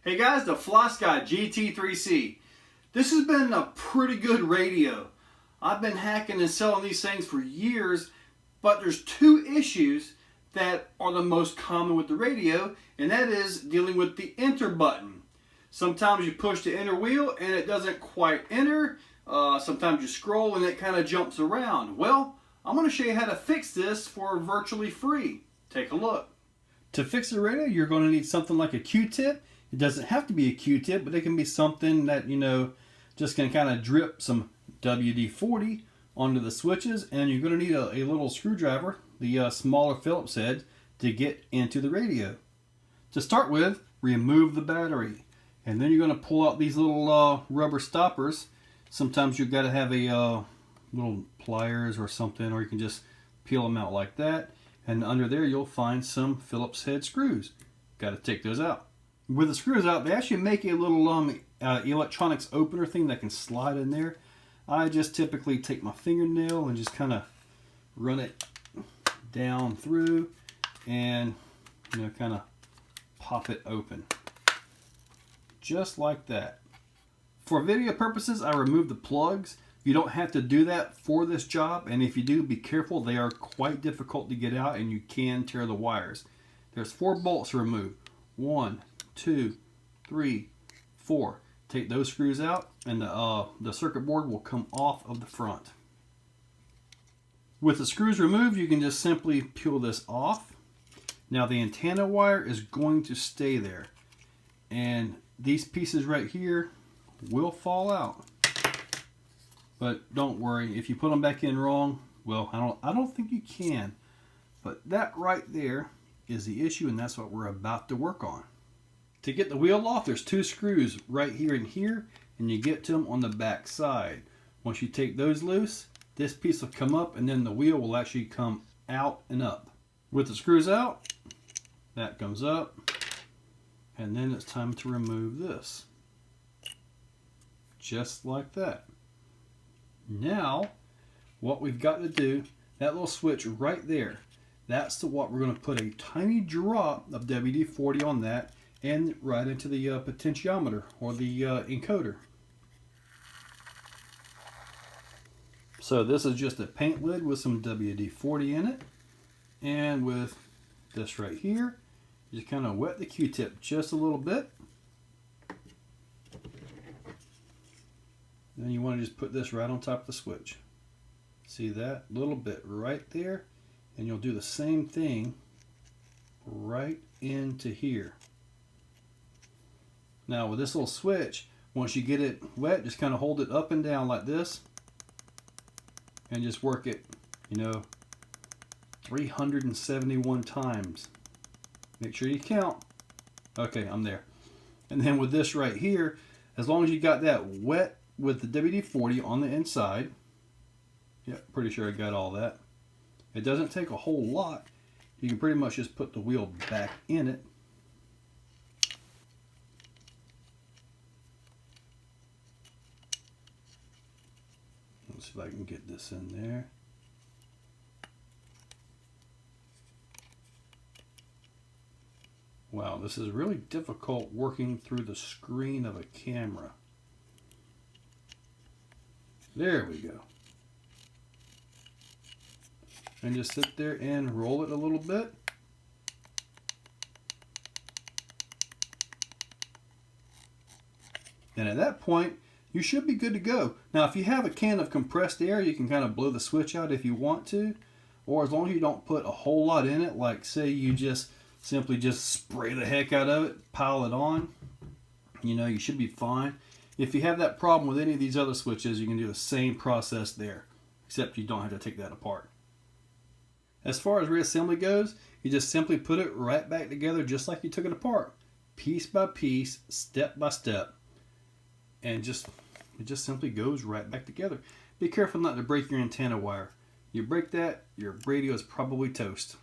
Hey guys, the Flysky Gt3c. This has been a pretty good radio. I've been hacking and selling these things for years, but there's two issues that are the most common with the radio, and that is dealing with the enter button. Sometimes you push the enter wheel and it doesn't quite enter. Sometimes you scroll and it kind of jumps around. Well, I'm going to show you how to fix this for virtually free. Take a look. To fix the radio, you're going to need something like a Q-tip. It doesn't have to be a Q-tip, but it can be something that, just can kind of drip some WD-40 onto the switches, and you're going to need a little screwdriver, the smaller Phillips head, to get into the radio. To start with, remove the battery, and then you're going to pull out these little rubber stoppers. Sometimes you've got to have a little pliers or something, or you can just peel them out like that, and under there you'll find some Phillips head screws. Got to take those out. With the screws out, they actually make a little electronics opener thing that can slide in there. I just typically take my fingernail and just kind of run it down through and kind of pop it open. Just like that. For video purposes, I remove the plugs. You don't have to do that for this job, and if you do, be careful. They are quite difficult to get out and you can tear the wires. There's 4 bolts to remove. 1, 2, 3, 4. Take those screws out and the circuit board will come off of the front. With the screws removed, you can just simply peel this off. Now the antenna wire is going to stay there, and these pieces right here will fall out. But don't worry, if you put them back in wrong, well, I don't think you can. But that right there is the issue, and that's what we're about to work on. To get the wheel off, there's 2 screws right here and here, and you get to them on the back side. Once you take those loose, this piece will come up, and then the wheel will actually come out and up. With the screws out, that comes up, and then it's time to remove this. Just like that. Now, what we've got to do, that little switch right there, that's what we're going to put a tiny drop of WD-40 on that and right into the potentiometer or the encoder. So this is just a paint lid with some WD-40 in it, and with this right here, you just kind of wet the Q-tip just a little bit. Then you want to just put this right on top of the switch. See that little bit right there? And you'll do the same thing right into here. Now with this little switch, once you get it wet, just kind of hold it up and down like this and just work it, 371 times. Make sure you count. Okay, I'm there. And then with this right here, as long as you got that wet with the WD-40 on the inside, pretty sure I got all that. It doesn't take a whole lot. You can pretty much just put the wheel back in it. Let's see if I can get this in there. Wow, this is really difficult working through the screen of a camera. There we go. And just sit there and roll it a little bit. And at that point, you should be good to go. Now, if you have a can of compressed air, you can kind of blow the switch out if you want to. Or as long as you don't put a whole lot in it, like say you just simply just spray the heck out of it, pile it on, you should be fine. If you have that problem with any of these other switches, you can do the same process there, except you don't have to take that apart. As far as reassembly goes, you just simply put it right back together just like you took it apart, piece by piece, step by step, and it just simply goes right back together. Be careful not to break your antenna wire. You break that, your radio is probably toast.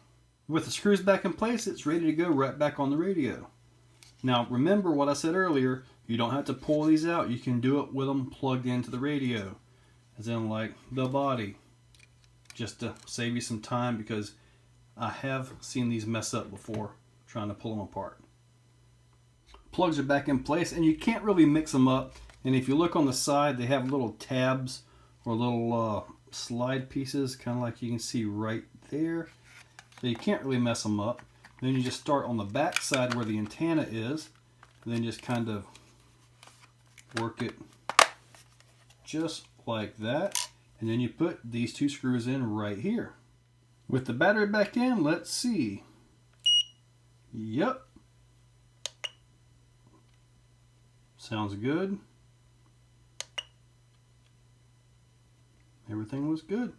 With the screws back in place, it's ready to go right back on the radio. Now remember what I said earlier, you don't have to pull these out. You can do it with them plugged into the radio, as in like the body, just to save you some time, because I have seen these mess up before trying to pull them apart. plugs are back in place, and you can't really mix them up. And if you look on the side, they have little tabs or little slide pieces, kind of like you can see right there. So you can't really mess them up. Then you just start on the back side where the antenna is, and then just kind of work it just like that. And then you put these two screws in right here. With the battery back in, let's see. Yep. Sounds good. Everything was good.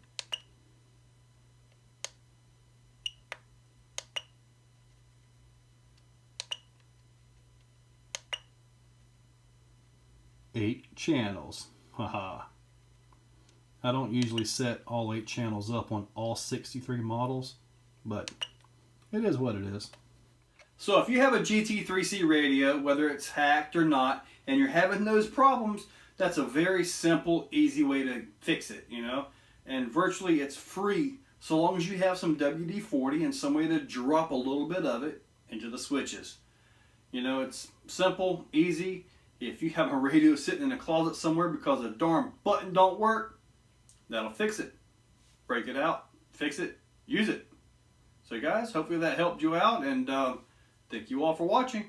Eight channels. Haha. I don't usually set all 8 channels up on all 63 models, but it is what it is. So if you have a GT3c radio, whether it's hacked or not, and you're having those problems, that's a very simple, easy way to fix it, you know. And virtually it's free, so long as you have some WD-40 and some way to drop a little bit of it into the switches. You know, it's simple, easy. If you have a radio sitting in a closet somewhere because a darn button don't work, that'll fix it. Break it out, fix it, use it. So guys, hopefully that helped you out, and thank you all for watching.